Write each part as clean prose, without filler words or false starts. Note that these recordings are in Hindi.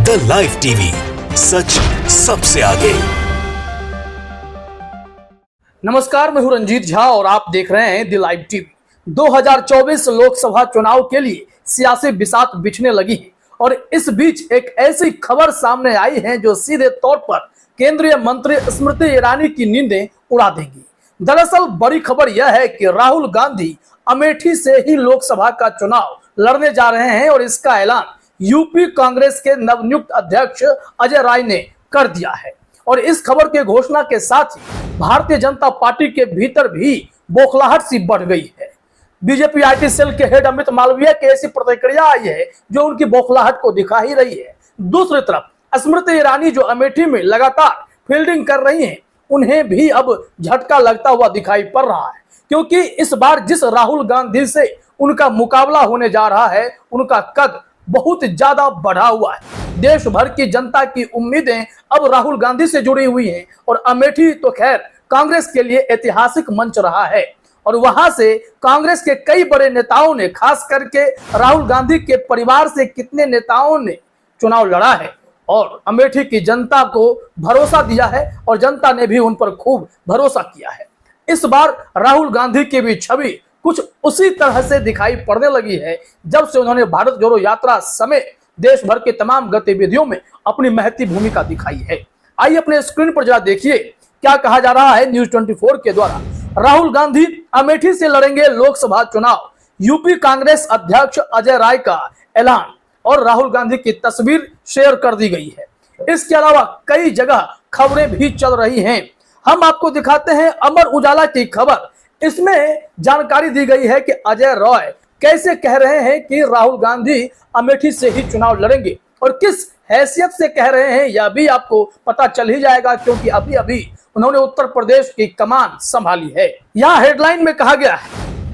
द लाइव टीवी, सच सबसे आगे। नमस्कार, मैं हूं रंजीत झा और आप देख रहे हैं द लाइव टीवी। 2024 लोकसभा चुनाव के लिए सियासी बिसात बिछने लगी है और इस बीच एक ऐसी खबर सामने आई है जो सीधे तौर पर केंद्रीय मंत्री स्मृति ईरानी की नींदें उड़ा देंगी। दरअसल बड़ी खबर यह है कि राहुल गांधी अमेठी से ही लोकसभा का चुनाव लड़ने जा रहे हैं और इसका ऐलान यूपी कांग्रेस के नवनियुक्त अध्यक्ष अजय राय ने कर दिया है। और इस खबर के घोषणा के साथ ही भारतीय जनता पार्टी के भीतर भी बौखलाहट सी बढ़ गई है। बीजेपी आईटी सेल के हेड अमित मालवीय की ऐसी प्रतिक्रिया आई है जो उनकी बौखलाहट को दिखा ही रही है। दूसरी तरफ स्मृति ईरानी जो अमेठी में लगातार फील्डिंग कर रही हैं, उन्हें भी अब झटका लगता हुआ दिखाई पड़ रहा है, क्योंकि इस बार जिस राहुल गांधी से उनका मुकाबला होने जा रहा है, उनका कद बहुत ज्यादा बढ़ा हुआ है। देश भर की जनता की उम्मीदें अब राहुल गांधी से जुड़ी हुई हैं और अमेठी तो खैर कांग्रेस के लिए ऐतिहासिक मंच रहा है और वहां से कांग्रेस के कई बड़े नेताओं ने, खास करके राहुल गांधी के परिवार से कितने नेताओं ने चुनाव लड़ा है और अमेठी की जनता को भरोसा दिया है और जनता ने भी उन पर खूब भरोसा किया है। इस बार राहुल गांधी की भी छवि कुछ उसी तरह से दिखाई पड़ने लगी है जब से उन्होंने भारत जोड़ो यात्रा समेत देश भर के तमाम गतिविधियों में अपनी महती भूमिका दिखाई है। आइए अपने स्क्रीन पर जरा देखिए क्या कहा जा रहा है न्यूज 24 के द्वारा। राहुल गांधी अमेठी से लड़ेंगे लोकसभा चुनाव, यूपी कांग्रेस अध्यक्ष अजय राय का ऐलान और राहुल गांधी की तस्वीर शेयर कर दी गई है। इसके अलावा कई जगह खबरें भी चल रही हैं। हम आपको दिखाते हैं अमर उजाला की खबर। इसमें जानकारी दी गई है कि अजय राय कैसे कह रहे हैं कि राहुल गांधी अमेठी से ही चुनाव लड़ेंगे और किस हैसियत से कह रहे हैं यह भी आपको पता चल ही जाएगा, क्योंकि अभी अभी उन्होंने उत्तर प्रदेश की कमान संभाली है। यहाँ हेडलाइन में कहा गया है,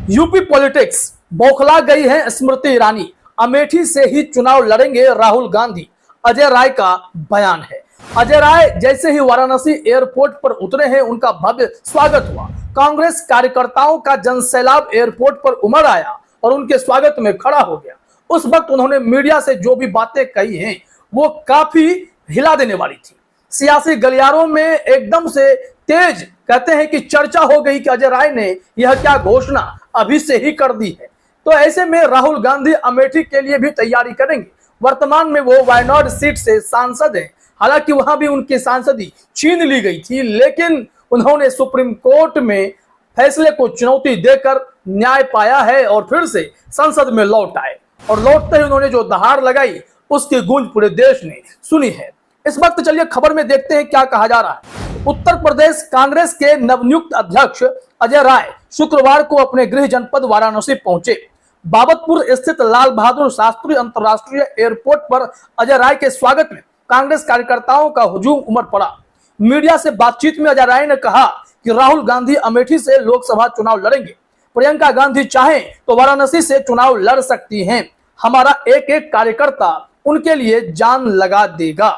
यूपी पॉलिटिक्स बौखला गई है स्मृति ईरानी, अमेठी से ही चुनाव लड़ेंगे राहुल गांधी, अजय राय का बयान है। अजय राय जैसे ही वाराणसी एयरपोर्ट पर उतरे हैं, उनका भव्य स्वागत हुआ। कांग्रेस कार्यकर्ताओं का जनसैलाब एयरपोर्ट पर उमड़ आया और उनके स्वागत में खड़ा हो गया। उस वक्त उन्होंने मीडिया से जो भी बातें कही हैं वो काफी हिला देने वाली थी। सियासी गलियारों में एकदम से तेज कहते हैं कि चर्चा हो गई कि अजय राय ने यह क्या घोषणा अभी से ही कर दी है। तो ऐसे में राहुल गांधी अमेठी के लिए भी तैयारी करेंगे। वर्तमान में वो वायनाड सीट से सांसद हैं, हालांकि वहां भी उनकी सांसदी छीन ली गई थी, लेकिन उन्होंने सुप्रीम कोर्ट में फैसले को चुनौती देकर न्याय पाया है और फिर से संसद में लौट आए और लौटते ही उन्होंने जो दहाड़ लगाई उसकी गूंज पूरे देश ने सुनी है। इस वक्त चलिए खबर में देखते हैं क्या कहा जा रहा है। उत्तर प्रदेश कांग्रेस के नवनियुक्त अध्यक्ष अजय राय शुक्रवार को अपने गृह जनपद वाराणसी पहुंचे। बाबतपुर स्थित लाल बहादुर शास्त्री अंतर्राष्ट्रीय एयरपोर्ट पर अजय राय के स्वागत में कांग्रेस कार्यकर्ताओं का हुजूम उमड़ पड़ा। मीडिया से बातचीत में अजय राय ने कहा कि राहुल गांधी अमेठी से लोकसभा चुनाव लड़ेंगे, प्रियंका गांधी चाहें तो वाराणसी से चुनाव लड़ सकती हैं, हमारा एक एक कार्यकर्ता उनके लिए जान लगा देगा।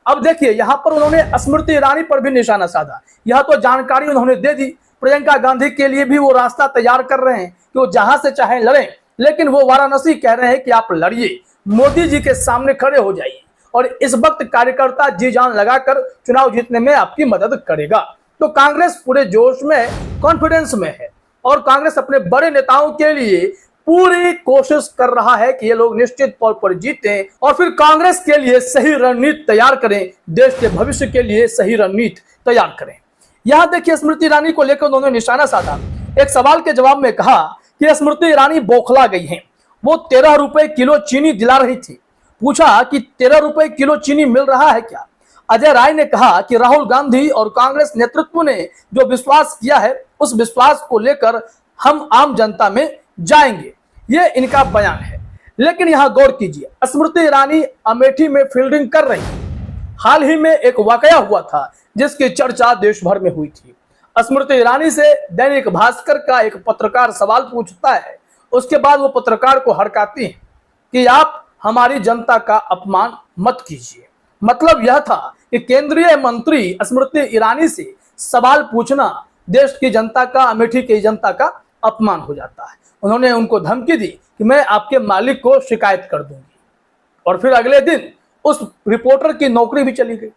अब देखिए यहाँ पर उन्होंने स्मृति ईरानी पर भी निशाना साधा। यह तो जानकारी उन्होंने दे दी, प्रियंका गांधी के लिए भी वो रास्ता तैयार कर रहे हैं कि वो जहां से चाहे लड़ें, लेकिन वो वाराणसी कह रहे हैं कि आप लड़िए, मोदी जी के सामने खड़े हो जाइए और इस वक्त कार्यकर्ता जी जान लगाकर चुनाव जीतने में आपकी मदद करेगा। तो कांग्रेस पूरे जोश में, कॉन्फिडेंस में है और कांग्रेस अपने बड़े नेताओं के लिए पूरी कोशिश कर रहा है कि ये लोग निश्चित तौर पर जीतें और फिर कांग्रेस के लिए सही रणनीति तैयार करें, देश के भविष्य के लिए सही रणनीति तैयार करें। यहाँ देखिए स्मृति ईरानी को लेकर उन्होंने निशाना साधा। एक सवाल के जवाब में कहा कि स्मृति ईरानी बौखला गई हैं। वो 13 रुपए किलो चीनी दिला रही थी। पूछा कि 13 रुपए किलो चीनी मिल रहा है क्या? अजय राय ने कहा कि राहुल गांधी और कांग्रेस नेतृत्व ने जो विश्वास किया है उस विश्वास को लेकर हम आम जनता में जाएंगे, ये इनका बयान है। लेकिन यहां गौर कीजिए, स्मृति ईरानी अमेठी में फील्डिंग कर रही है। हाल ही में एक वाकया हुआ था जिसकी चर्चा देश भर में हुई थी। स्मृति ईरानी से दैनिक भास्कर का एक पत्रकार सवाल पूछता है, उसके बाद वो पत्रकार को हड़काती है कि आप हमारी जनता का अपमान मत कीजिए। मतलब यह था कि केंद्रीय मंत्री स्मृति ईरानी से सवाल पूछना देश की जनता का, अमेठी की जनता का अपमान हो जाता है। उन्होंने उनको धमकी दी कि मैं आपके मालिक को शिकायत कर दूंगी और फिर अगले दिन उस रिपोर्टर की नौकरी भी चली गई।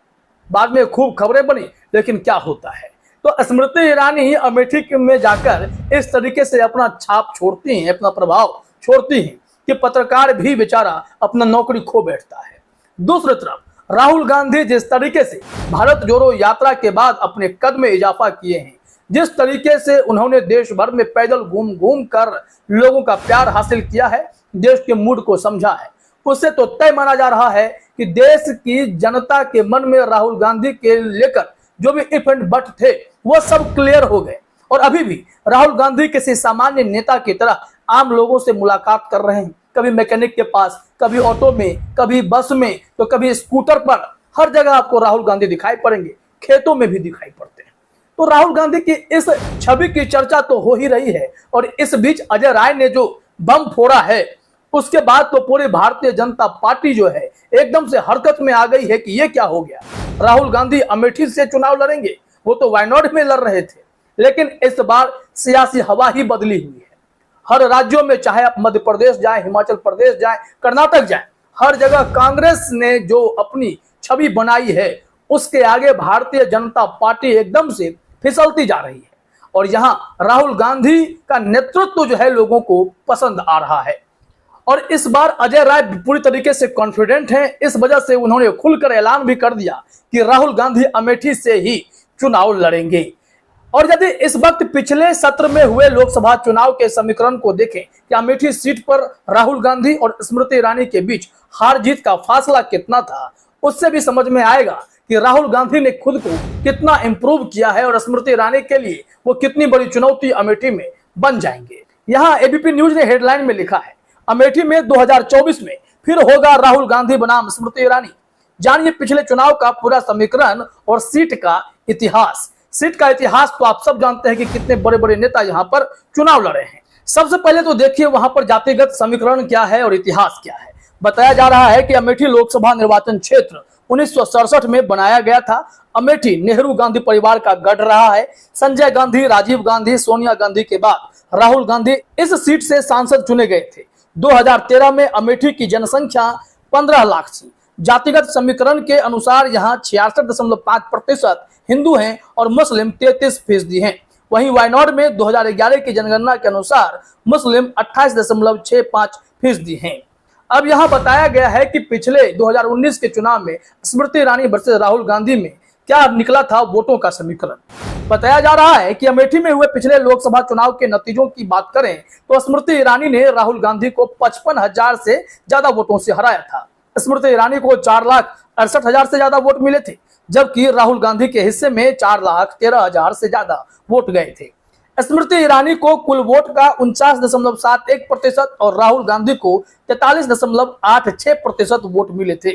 बाद में खूब खबरें बनी, लेकिन क्या होता है, तो स्मृति ईरानी अमेठी में जाकर इस तरीके से अपना छाप छोड़ती हैं, अपना प्रभाव छोड़ती हैं कि पत्रकार भी बेचारा अपना नौकरी खो बैठता है। दूसरी तरफ राहुल गांधी जिस तरीके से भारत जोड़ो यात्रा के बाद अपने कद में इजाफा किए हैं, जिस तरीके से उन्होंने देश भर में पैदल घूम घूम कर लोगों का प्यार हासिल किया है, देश के मूड को समझा है, उससे तो तय माना जा रहा है कि देश की जनता के मन में राहुल गांधी के लेकर जो भी इफ एंड बट थे वो सब क्लियर हो गए। और अभी भी राहुल गांधी किसी सामान्य नेता की तरह आम लोगों से मुलाकात कर रहे हैं, कभी मैकेनिक के पास, कभी ऑटो में, कभी बस में, तो कभी स्कूटर पर। हर जगह आपको राहुल गांधी दिखाई पड़ेंगे, खेतों में भी दिखाई पड़ते हैं। तो राहुल गांधी की इस छवि की चर्चा तो हो ही रही है, और इस बीच अजय राय ने जो बम फोड़ा है, उसके बाद तो पूरी भारतीय जनता पार्टी जो है एकदम से हरकत में आ गई है कि ये क्या हो गया। राहुल गांधी अमेठी से चुनाव लड़ेंगे, वो तो वायनाड में लड़ रहे थे, लेकिन इस बार सियासी हवा ही बदली हुई है। हर राज्यों में, चाहे आप मध्य प्रदेश जाएं, हिमाचल प्रदेश जाएं, कर्नाटक जाएं, हर जगह कांग्रेस ने जो अपनी छवि बनाई है उसके आगे भारतीय जनता पार्टी एकदम से फिसलती जा रही है। और यहां राहुल गांधी का नेतृत्व जो है लोगों को पसंद आ रहा है। और इस बार अजय राय पूरी तरीके से कॉन्फिडेंट हैं, इस वजह से उन्होंने खुलकर ऐलान भी कर दिया कि राहुल गांधी अमेठी से ही चुनाव लड़ेंगे। और यदि इस वक्त पिछले सत्र में हुए लोकसभा चुनाव के समीकरण को देखें कि अमेठी सीट पर राहुल गांधी और स्मृति ईरानी के बीच हार जीत का फासला कितना था, उससे भी समझ में आएगा कि राहुल गांधी ने खुद को कितना इंप्रूव किया है और स्मृति ईरानी के लिए वो कितनी बड़ी चुनौती अमेठी में बन जाएंगे। यहाँ एबीपी न्यूज ने हेडलाइन में लिखा है, अमेठी में 2024 में फिर होगा राहुल गांधी बनाम स्मृति ईरानी। जानिए पिछले चुनाव का पूरा समीकरण और सीट का इतिहास। सीट का इतिहास तो आप सब जानते हैं कि कितने बड़े बड़े नेता यहाँ पर चुनाव लड़े हैं। सबसे पहले तो देखिए वहां पर जातिगत समीकरण क्या है और इतिहास क्या है। बताया जा रहा है कि अमेठी लोकसभा निर्वाचन क्षेत्र 1967 में बनाया गया था। अमेठी नेहरू गांधी परिवार का गढ़ रहा है। संजय गांधी, राजीव गांधी, सोनिया गांधी के बाद राहुल गांधी इस सीट से सांसद चुने गए थे। 2013 में अमेठी की जनसंख्या 15 लाख थी। जातिगत समीकरण के अनुसार यहाँ 66.5% हिंदू हैं और मुस्लिम 33% हैं। वहीं वायनाड में 2011 की जनगणना के अनुसार मुस्लिम 28.65% हैं। अब यहाँ बताया गया है कि पिछले 2019 के चुनाव में स्मृति ईरानी वर्सेस राहुल गांधी में क्या निकला था वोटों का समीकरण। बताया जा रहा है कि अमेठी में हुए पिछले लोकसभा चुनाव के नतीजों की बात करें तो स्मृति ईरानी ने राहुल गांधी को 55,000 से ज्यादा वोटों से हराया था। स्मृति ईरानी को 4,68,000 से ज्यादा वोट मिले थे, जबकि राहुल गांधी के हिस्से में 4,13,000 से ज्यादा वोट गए थे। स्मृति ईरानी को कुल वोट का 49.71% और राहुल गांधी को 43.86% वोट मिले थे।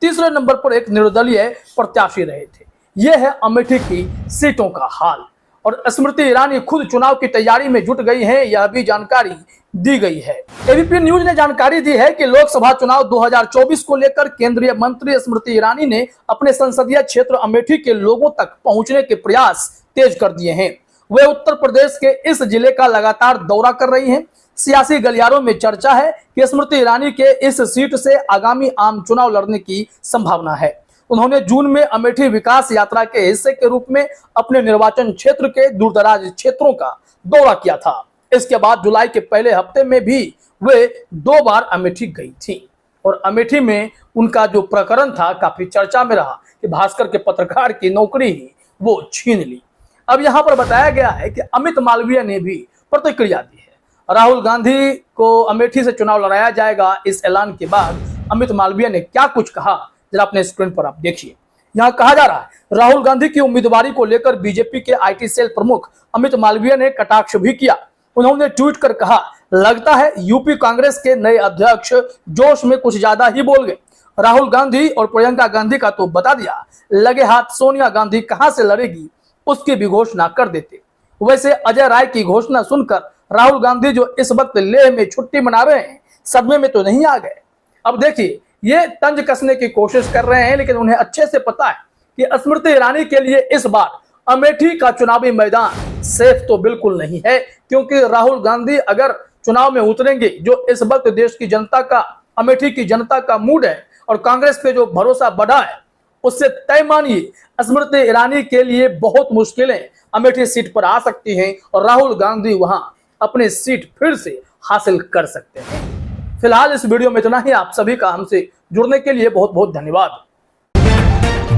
तीसरे नंबर पर एक निर्दलीय प्रत्याशी रहे थे। यह है अमेठी की सीटों का हाल। और स्मृति ईरानी खुद चुनाव की तैयारी में जुट गई हैं, यह भी जानकारी दी गई है। एबीपी न्यूज ने जानकारी दी है कि लोकसभा चुनाव 2024 को लेकर केंद्रीय मंत्री स्मृति ईरानी ने अपने संसदीय क्षेत्र अमेठी के लोगों तक पहुंचने के प्रयास तेज कर दिए हैं। वे उत्तर प्रदेश के इस जिले का लगातार दौरा कर रही हैं। सियासी गलियारों में चर्चा है कि स्मृति ईरानी के इस सीट से आगामी आम चुनाव लड़ने की संभावना है। उन्होंने जून में अमेठी विकास यात्रा के हिस्से के रूप में अपने निर्वाचन क्षेत्र के दूरदराज क्षेत्रों का दौरा किया था। इसके बाद जुलाई के पहले हफ्ते में भी वे 2 बार अमेठी गई थी और अमेठी में उनका जो प्रकरण था काफी चर्चा में रहा कि भास्कर के पत्रकार की नौकरी ही वो छीन ली। अब यहाँ पर बताया गया है कि अमित मालवीय ने भी प्रतिक्रिया दी है। राहुल गांधी को अमेठी से चुनाव लड़ाया जाएगा, इस ऐलान के बाद अमित मालवीय ने क्या कुछ कहा जरा अपने स्क्रीन पर आप देखिए। यहाँ कहा जा रहा है राहुल गांधी की उम्मीदवारी को लेकर बीजेपी के आईटी सेल प्रमुख अमित मालवीय ने कटाक्ष भी किया। उन्होंने ट्वीट कर कहा, लगता है यूपी कांग्रेस के नए अध्यक्ष जोश में कुछ ज्यादा ही बोल गए। राहुल गांधी और प्रियंका गांधी का तो बता दिया, लगे हाथ सोनिया गांधी कहां से लड़ेगी उसकी भी घोषणा कर देते। वैसे अजय राय की घोषणा सुनकर राहुल गांधी जो इस वक्त लेह में छुट्टी मना रहे हैं, सदमे में तो नहीं आ गए। अब देखिए ये तंज कसने की कोशिश कर रहे हैं, लेकिन उन्हें अच्छे से पता है कि स्मृति ईरानी के लिए इस बार अमेठी का चुनावी मैदान सेफ तो बिल्कुल नहीं है, क्योंकि राहुल गांधी अगर चुनाव में उतरेंगे, जो इस वक्त देश की जनता का, अमेठी की जनता का मूड है और कांग्रेस पे जो भरोसा बढ़ा है उससे तय मानिए स्मृति ईरानी के लिए बहुत मुश्किलें अमेठी सीट पर आ सकती हैं और राहुल गांधी वहां अपनी सीट फिर से हासिल कर सकते हैं। फिलहाल इस वीडियो में इतना ही। आप सभी का हमसे जुड़ने के लिए बहुत बहुत धन्यवाद।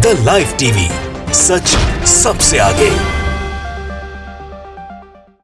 द लाइव टीवी, सच सबसे आगे।